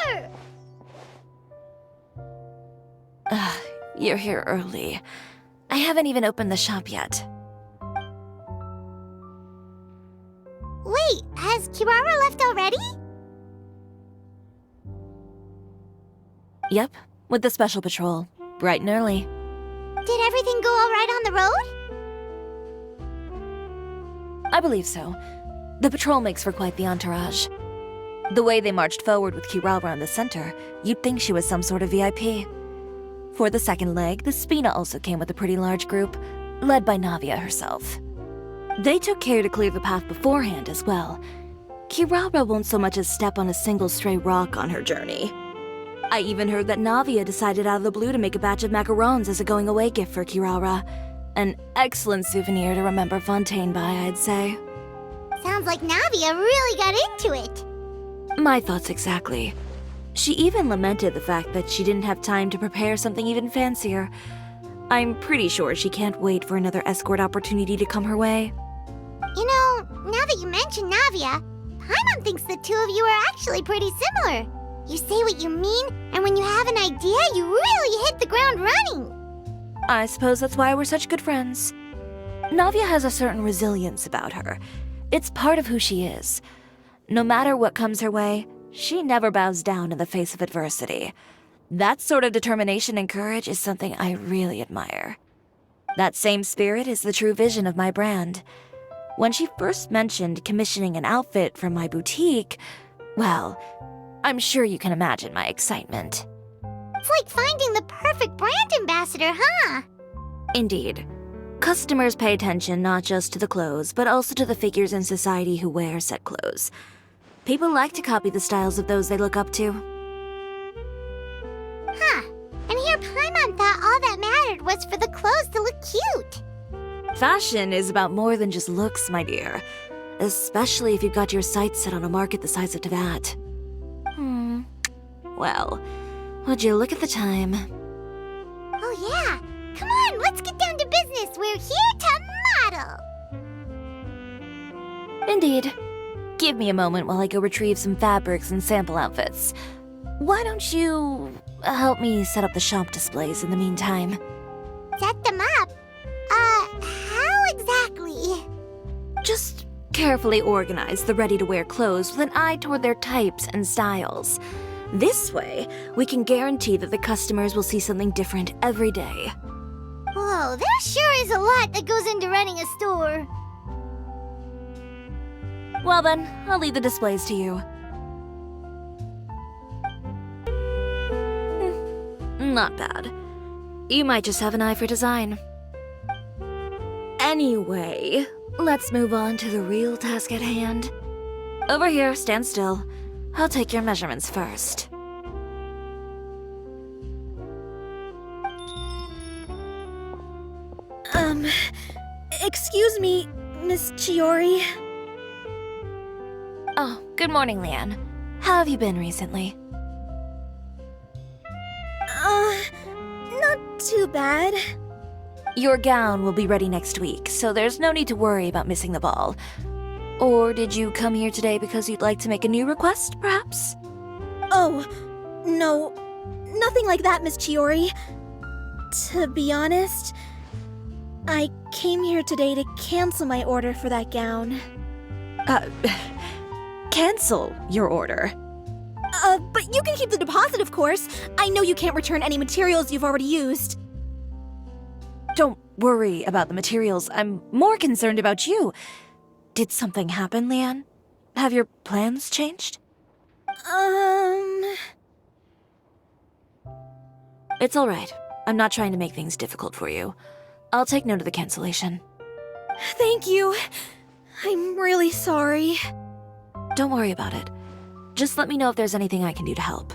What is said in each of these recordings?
here! You're here early. I haven't even opened the shop yet. Wait, has Kirara left already? Yep, with the special patrol. Bright and early. Did everything go all right on the road? I believe so. The patrol makes for quite the entourage. The way they marched forward with Kirara in the center, you'd think she was some sort of VIP. For the second leg, the Spina also came with a pretty large group, led by Navia herself. They took care to clear the path beforehand as well. Kirara won't so much as step on a single stray rock on her journey. I even heard that Navia decided out of the blue to make a batch of macarons as a going-away gift for Kirara. An excellent souvenir to remember Fontaine by, I'd say. Sounds like Navia really got into it. My thoughts exactly. She even lamented the fact that she didn't have time to prepare something even fancier. I'm pretty sure she can't wait for another escort opportunity to come her way. You know, now that you mention Navia, Paimon thinks the two of you are actually pretty similar. You say what you mean, and when you have an idea, you really hit the ground running. I suppose that's why we're such good friends. Navia has a certain resilience about her. It's part of who she is. No matter what comes her way, she never bows down in the face of adversity. That sort of determination and courage is something I really admire. That same spirit is the true vision of my brand. When she first mentioned commissioning an outfit from my boutique, well, I'm sure you can imagine my excitement. It's like finding the perfect brand ambassador, huh? Indeed. Customers pay attention not just to the clothes, but also to the figures in society who wear said clothes. People like to copy the styles of those they look up to. Huh. And here Paimon thought all that mattered was for the clothes to look cute. Fashion is about more than just looks, my dear. Especially if you've got your sights set on a market the size of Teyvat. Well, would you look at the time? Oh yeah. Come on, let's get down to business. We're here to model. Indeed. Give me a moment while I go retrieve some fabrics and sample outfits. Why don't you help me set up the shop displays in the meantime? Set them up? How exactly? Just carefully organize the ready-to-wear clothes with an eye toward their types and styles. This way, we can guarantee that the customers will see something different every day. Whoa, there sure is a lot that goes into running a store. Well then, I'll leave the displays to you. Not bad. You might just have an eye for design. Anyway, let's move on to the real task at hand. Over here, stand still. I'll take your measurements first. Excuse me, Miss Chiori. Oh, good morning, Leanne. How have you been recently? Not too bad. Your gown will be ready next week, so there's no need to worry about missing the ball. Or did you come here today because you'd like to make a new request, perhaps? Oh, no, nothing like that, Miss Chiori. To be honest, I came here today to cancel my order for that gown. Cancel your order. But you can keep the deposit, of course. I know you can't return any materials you've already used. Don't worry about the materials. I'm more concerned about you. Did something happen, Leanne? Have your plans changed? It's all right. I'm not trying to make things difficult for you. I'll take note of the cancellation. Thank you. I'm really sorry. Don't worry about it. Just let me know if there's anything I can do to help.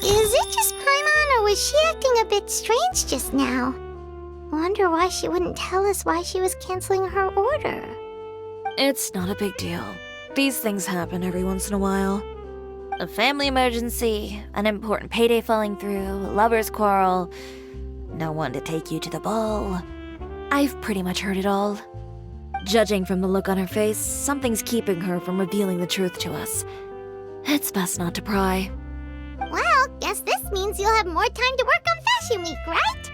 Is it just Paimon, or was she acting a bit strange just now? Wonder why she wouldn't tell us why she was canceling her order. It's not a big deal. These things happen every once in a while. A family emergency, an important payday falling through, a lover's quarrel, no one to take you to the ball. I've pretty much heard it all. Judging from the look on her face, something's keeping her from revealing the truth to us. It's best not to pry. Well, guess this means you'll have more time to work on Fashion Week, right?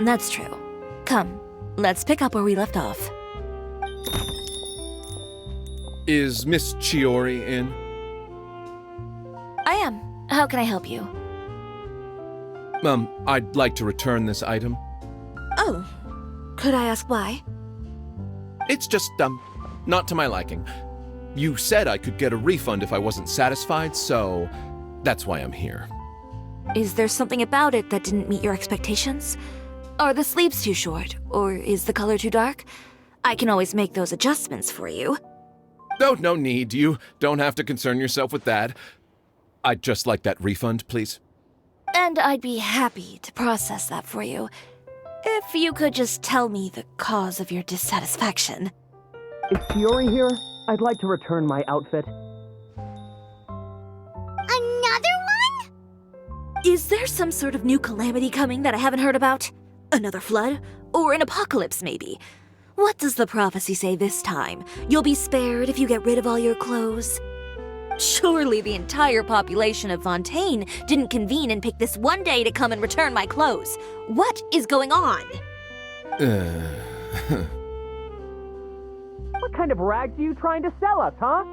That's true. Come, let's pick up where we left off. Is Miss Ciori in? I am. How can I help you? I'd like to return this item. Oh, could I ask why? It's just, not to my liking. You said I could get a refund if I wasn't satisfied, so that's why I'm here. Is there something about it that didn't meet your expectations? Are the sleeves too short, or is the color too dark? I can always make those adjustments for you. Oh, no need. You don't have to concern yourself with that. I'd just like that refund, please. And I'd be happy to process that for you, if you could just tell me the cause of your dissatisfaction. Is Ciori here? I'd like to return my outfit. Another one? Is there some sort of new calamity coming that I haven't heard about? Another flood? Or an apocalypse, maybe? What does the prophecy say this time? You'll be spared if you get rid of all your clothes? Surely the entire population of Fontaine didn't convene and pick this one day to come and return my clothes. What is going on? What kind of rags are you trying to sell us, huh?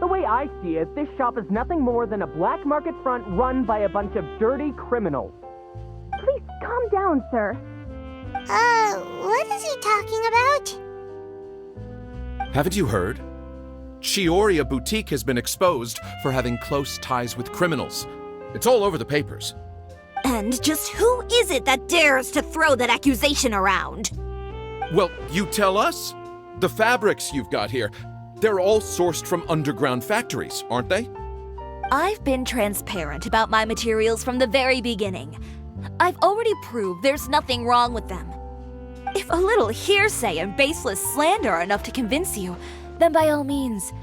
The way I see it, this shop is nothing more than a black market front run by a bunch of dirty criminals. Please calm down, sir. What is he talking about? Haven't you heard? Cisoria Boutique has been exposed for having close ties with criminals. It's all over the papers. And just who is it that dares to throw that accusation around? Well, you tell us. The fabrics you've got here, they're all sourced from underground factories, aren't they? I've been transparent about my materials from the very beginning. I've already proved there's nothing wrong with them. If a little hearsay and baseless slander are enough to convince you, then by all means,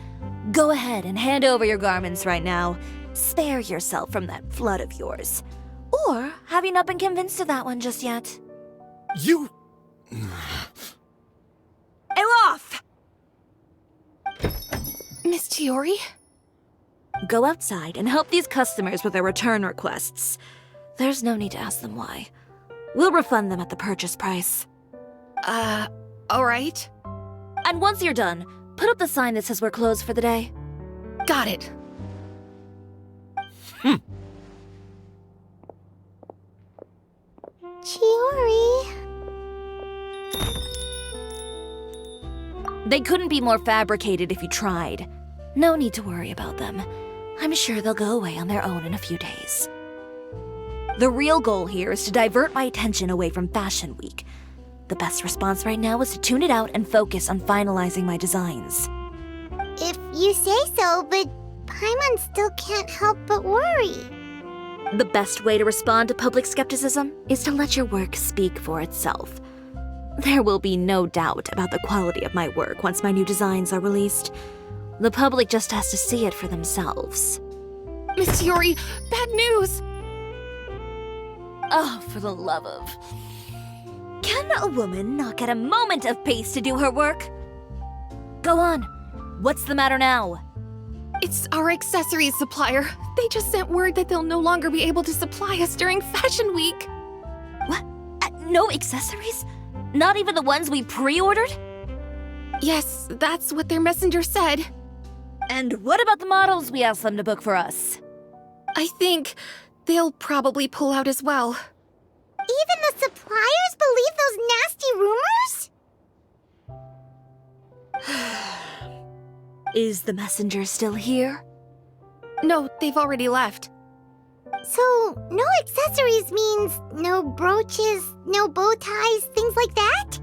go ahead and hand over your garments right now. Spare yourself from that flood of yours. Or have you not been convinced of that one just yet? You... Elof! Miss Ciori? Go outside and help these customers with their return requests. There's no need to ask them why. We'll refund them at the purchase price. Alright. And once you're done, put up the sign that says we're closed for the day. Got it. Ciori. They couldn't be more fabricated if you tried. No need to worry about them. I'm sure they'll go away on their own in a few days. The real goal here is to divert my attention away from Fashion Week. The best response right now is to tune it out and focus on finalizing my designs. If you say so, but Paimon still can't help but worry. The best way to respond to public skepticism is to let your work speak for itself. There will be no doubt about the quality of my work once my new designs are released. The public just has to see it for themselves. Miss Ciori, bad news! Oh, for the love of... Can a woman not get a moment of peace to do her work? Go on. What's the matter now? It's our accessories supplier. They just sent word that they'll no longer be able to supply us during Fashion Week. What? No accessories? Not even the ones we pre-ordered? Yes, that's what their messenger said. And what about the models we asked them to book for us? I think they'll probably pull out as well. Even the suppliers believe those nasty rumors? Is the messenger still here? No, they've already left. So, no accessories means no brooches, no bow ties, things like that?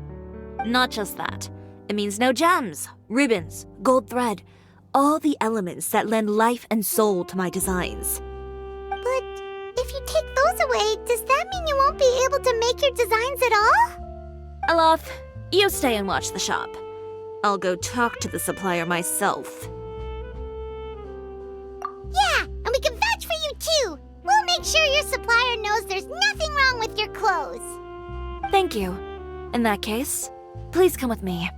Not just that. It means no gems, ribbons, gold thread, all the elements that lend life and soul to my designs. But if you take those away, does that mean you won't be able to make your designs at all? Alof, you stay and watch the shop. I'll go talk to the supplier myself. Yeah, and we can vouch for you too. We'll make sure your supplier knows there's nothing wrong with your clothes. Thank you. In that case, Please come with me.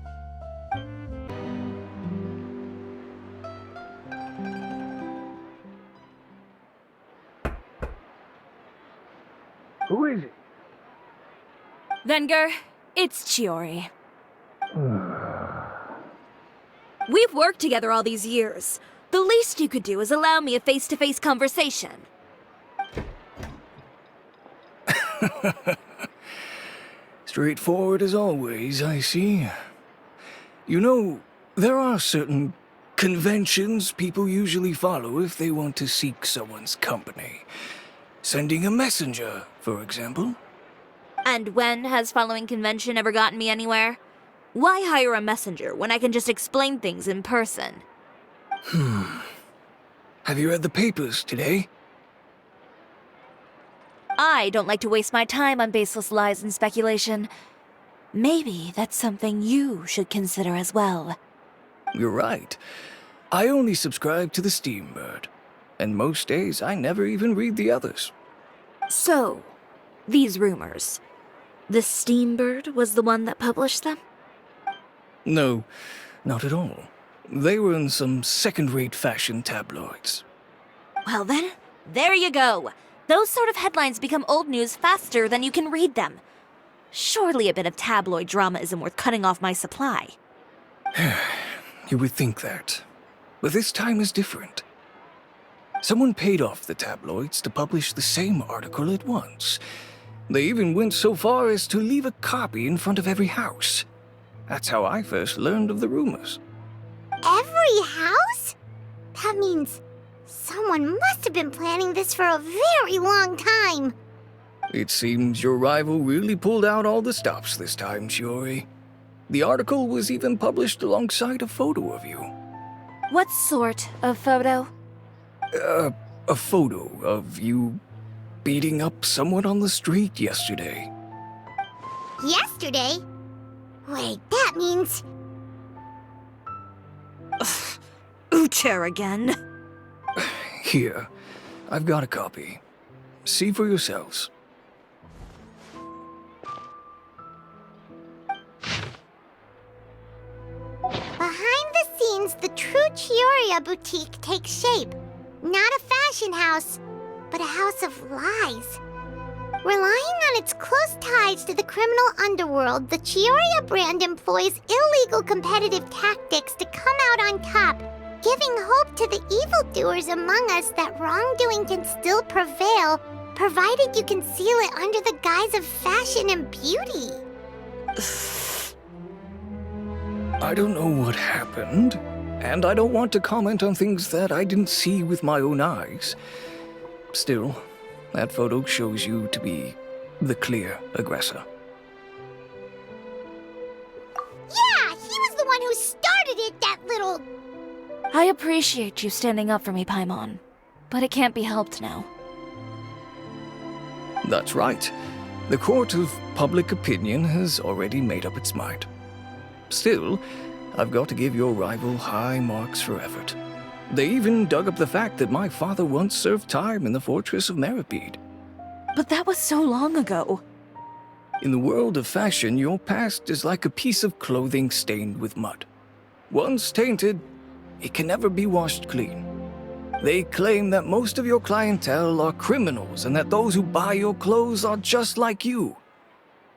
Who is it? Venger, it's Chiori. We've worked together all these years. The least you could do is allow me a face-to-face conversation. Straightforward as always, I see. You know, there are certain conventions people usually follow if they want to seek someone's company. Sending a messenger, for example. And when has following convention ever gotten me anywhere? Why hire a messenger when I can just explain things in person? Have you read the papers today? I don't like to waste my time on baseless lies and speculation. Maybe that's something you should consider as well. You're right. I only subscribe to the Steambird. And most days I never even read the others. So, these rumors. The Steambird was the one that published them? No, not at all. They were in some second-rate fashion tabloids. Well then, there you go. Those sort of headlines become old news faster than you can read them. Surely a bit of tabloid drama isn't worth cutting off my supply. You would think that. But this time is different. Someone paid off the tabloids to publish the same article at once. They even went so far as to leave a copy in front of every house. That's how I first learned of the rumors. Every house? That means someone must have been planning this for a very long time. It seems your rival really pulled out all the stops this time, Chiori. The article was even published alongside a photo of you. What sort of photo? A photo of you beating up someone on the street yesterday. Yesterday? Wait, that means... Ucher again. Here, I've got a copy. See for yourselves. Behind the scenes, the true Cisoria boutique takes shape. Not a fashion house, but a house of lies. Relying on its close ties to the criminal underworld, the Cisoria brand employs illegal competitive tactics to come out on top, giving hope to the evildoers among us that wrongdoing can still prevail, provided you conceal it under the guise of fashion and beauty. I don't know what happened, and I don't want to comment on things that I didn't see with my own eyes. Still, that photo shows you to be the clear aggressor. Yeah, he was the one who started it, that little... I appreciate you standing up for me, Paimon, but it can't be helped now. That's right. The court of public opinion has already made up its mind. Still, I've got to give your rival high marks for effort. They even dug up the fact that my father once served time in the fortress of Mereka. But that was so long ago. In the world of fashion, your past is like a piece of clothing stained with mud. Once tainted, it can never be washed clean. They claim that most of your clientele are criminals and that those who buy your clothes are just like you.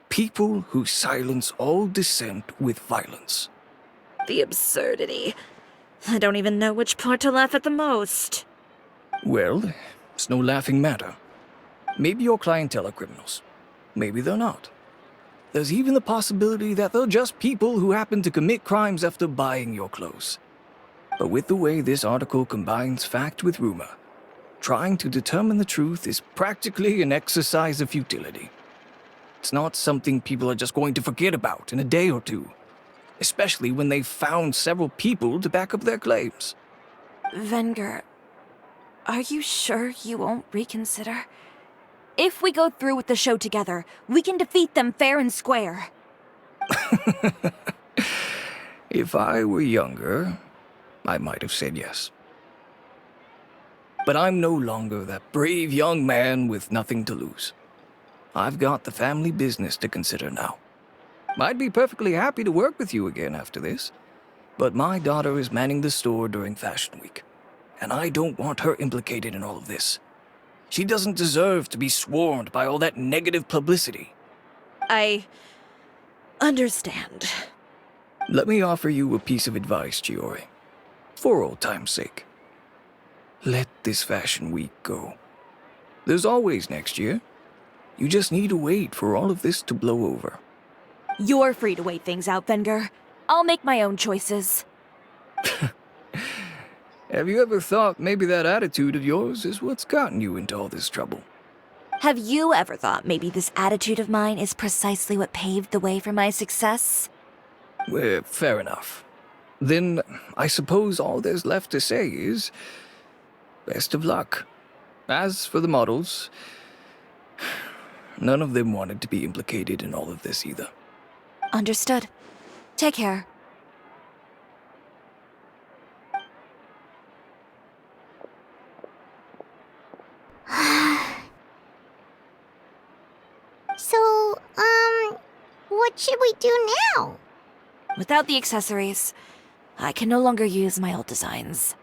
People who silence all dissent with violence. The absurdity. I don't even know which part to laugh at the most. Well, it's no laughing matter. Maybe your clientele are criminals. Maybe they're not. There's even the possibility that they're just people who happen to commit crimes after buying your clothes. But with the way this article combines fact with rumor, trying to determine the truth is practically an exercise of futility. It's not something people are just going to forget about in a day or two, especially when they've found several people to back up their claims. Venger, are you sure you won't reconsider? If we go through with the show together, we can defeat them fair and square. If I were younger, I might have said yes. But I'm no longer that brave young man with nothing to lose. I've got the family business to consider now. I'd be perfectly happy to work with you again after this. But my daughter is manning the store during Fashion Week, and I don't want her implicated in all of this. She doesn't deserve to be swarmed by all that negative publicity. I understand. Let me offer you a piece of advice, Chiori. For old time's sake. Let this Fashion Week go. There's always next year. You just need to wait for all of this to blow over. You're free to wait things out, Venger. I'll make my own choices. Have you ever thought maybe that attitude of yours is what's gotten you into all this trouble? Have you ever thought maybe this attitude of mine is precisely what paved the way for my success? Well, fair enough. Then I suppose all there's left to say is, best of luck. As for the models, none of them wanted to be implicated in all of this either. Understood. Take care. So, what should we do now? Without the accessories, I can no longer use my old designs.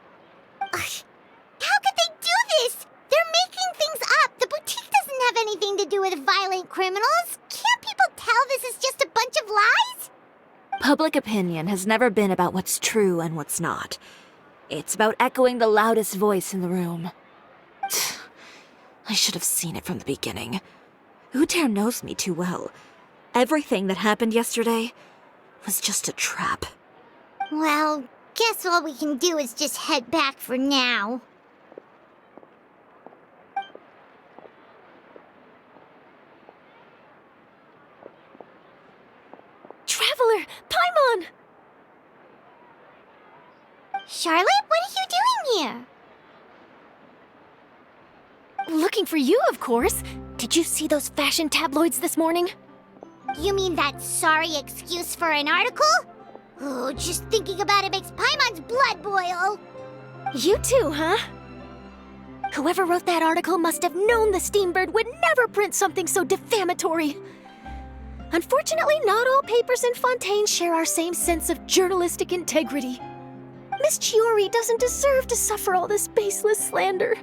How could they do this? They're making things up. The boutique doesn't have anything to do with violent criminals. Can't people tell this is just a bunch of lies? Public opinion has never been about what's true and what's not. It's about echoing the loudest voice in the room. I should have seen it from the beginning. Uter knows me too well. Everything that happened yesterday was just a trap. Well, guess all we can do is just head back for now. Traveler! Paimon! Charlotte, what are you doing here? Looking for you, of course. Did you see those fashion tabloids this morning? You mean that sorry excuse for an article? Oh, just thinking about it makes Paimon's blood boil. You too, huh? Whoever wrote that article must have known the Steambird would never print something so defamatory. Unfortunately, not all papers in Fontaine share our same sense of journalistic integrity. Miss Chiori doesn't deserve to suffer all this baseless slander.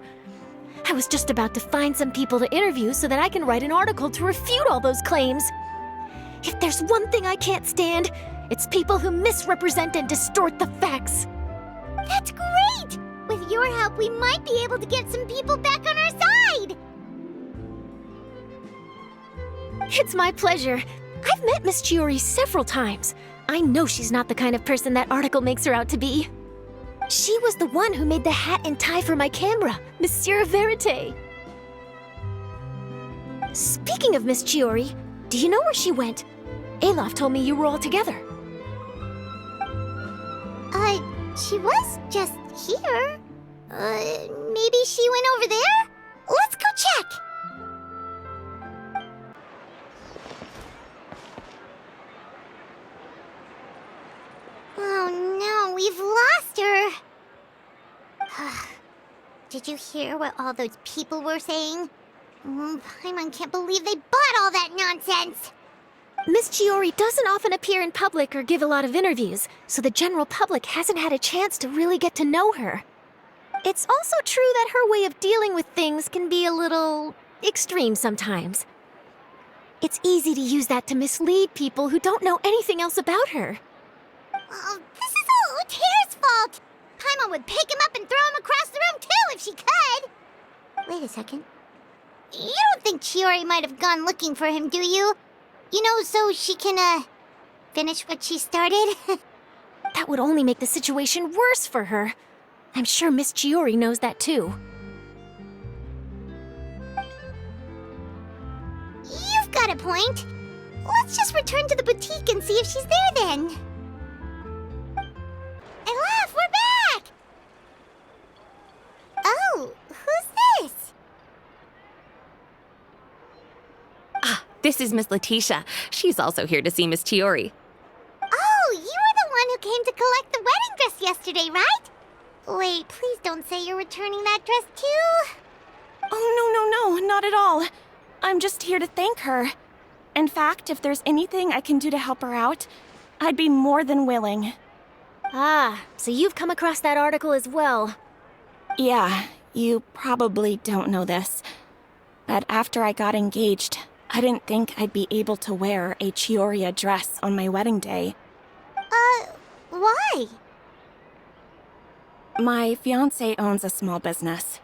I was just about to find some people to interview so that I can write an article to refute all those claims. If there's one thing I can't stand, it's people who misrepresent and distort the facts. That's great! With your help, we might be able to get some people back on our side! It's my pleasure. I've met Miss Chiori several times. I know she's not the kind of person that article makes her out to be. She was the one who made the hat and tie for my camera, Monsieur Verite. Speaking of Miss Chiori, do you know where she went? Alof told me you were all together. She was just here. Maybe she went over there? Let's go check! Oh no, we've lost her. Did you hear what all those people were saying? Paimon can't believe they bought all that nonsense. Miss Chiori doesn't often appear in public or give a lot of interviews, so the general public hasn't had a chance to really get to know her. It's also true that her way of dealing with things can be a little extreme sometimes. It's easy to use that to mislead people who don't know anything else about her. Oh, this is all Uter's fault! Paimon would pick him up and throw him across the room too if she could! Wait a second. You don't think Chiori might have gone looking for him, do you? You know, so she can, finish what she started? That would only make the situation worse for her. I'm sure Miss Chiori knows that too. You've got a point. Let's just return to the boutique and see if she's there then. Alof, we're back! Oh, who's this? This is Miss Letitia. She's also here to see Miss Chiori. Oh, you were the one who came to collect the wedding dress yesterday, right? Wait, please don't say you're returning that dress too. Oh, no, not at all. I'm just here to thank her. In fact, if there's anything I can do to help her out, I'd be more than willing. Ah, so you've come across that article as well. Yeah, you probably don't know this, but after I got engaged, I didn't think I'd be able to wear a Cisoria dress on my wedding day. Why? My fiancé owns a small business.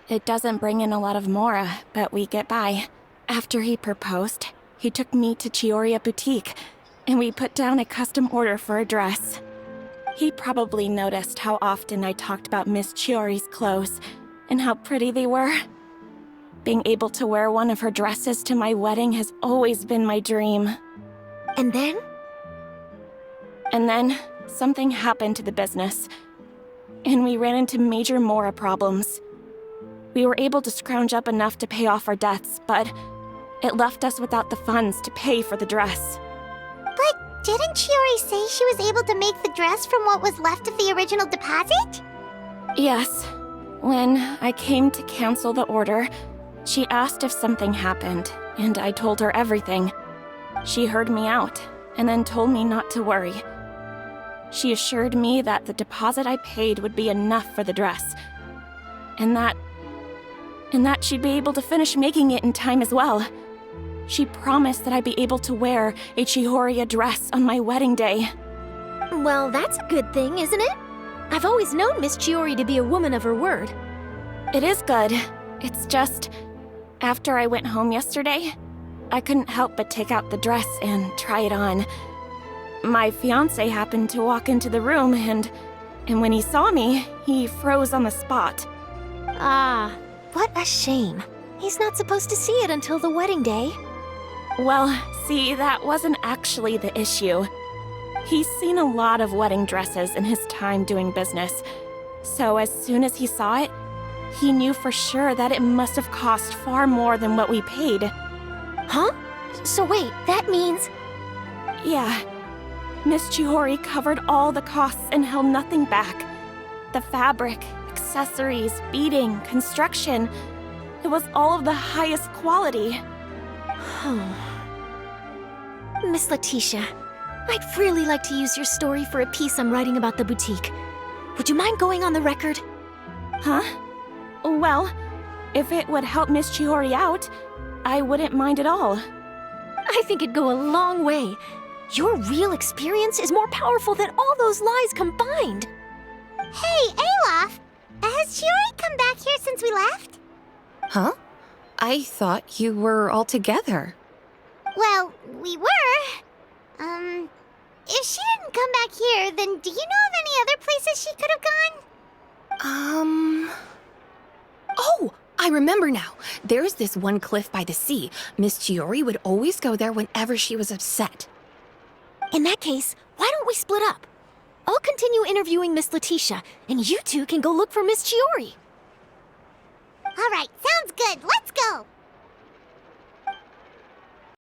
It doesn't bring in a lot of mora, but we get by. After he proposed, he took me to Cisoria Boutique, and we put down a custom order for a dress. He probably noticed how often I talked about Miss Chiori's clothes, and how pretty they were. Being able to wear one of her dresses to my wedding has always been my dream. And then? And then, something happened to the business, and we ran into major mora problems. We were able to scrounge up enough to pay off our debts, but it left us without the funds to pay for the dress. But didn't Chiori say she was able to make the dress from what was left of the original deposit? Yes. When I came to cancel the order, she asked if something happened, and I told her everything. She heard me out, and then told me not to worry. She assured me that the deposit I paid would be enough for the dress, and that she'd be able to finish making it in time as well. She promised that I'd be able to wear a Cisoria dress on my wedding day. Well, that's a good thing, isn't it? I've always known Miss Chiori to be a woman of her word. It is good. It's just, after I went home yesterday, I couldn't help but take out the dress and try it on. My fiancé happened to walk into the room, and when he saw me, he froze on the spot. Ah, what a shame. He's not supposed to see it until the wedding day. Well, see, that wasn't actually the issue. He's seen a lot of wedding dresses in his time doing business, so as soon as he saw it, he knew for sure that it must have cost far more than what we paid. Huh? So wait, that means... Yeah. Miss Chiori covered all the costs and held nothing back. The fabric, accessories, beading, construction. It was all of the highest quality. Miss Letitia, I'd really like to use your story for a piece I'm writing about the boutique. Would you mind going on the record? Huh? Well, if it would help Miss Chiori out, I wouldn't mind at all. I think it'd go a long way. Your real experience is more powerful than all those lies combined. Hey, Olaf! Has Chiori come back here since we left? Huh? I thought you were all together. Well, we were. If she didn't come back here, then do you know of any other places she could have gone? Oh, I remember now. There's this one cliff by the sea. Miss Chiori would always go there whenever she was upset. In that case, why don't we split up? I'll continue interviewing Miss Letitia, and you two can go look for Miss Chiori. All right, sounds good. Let's go.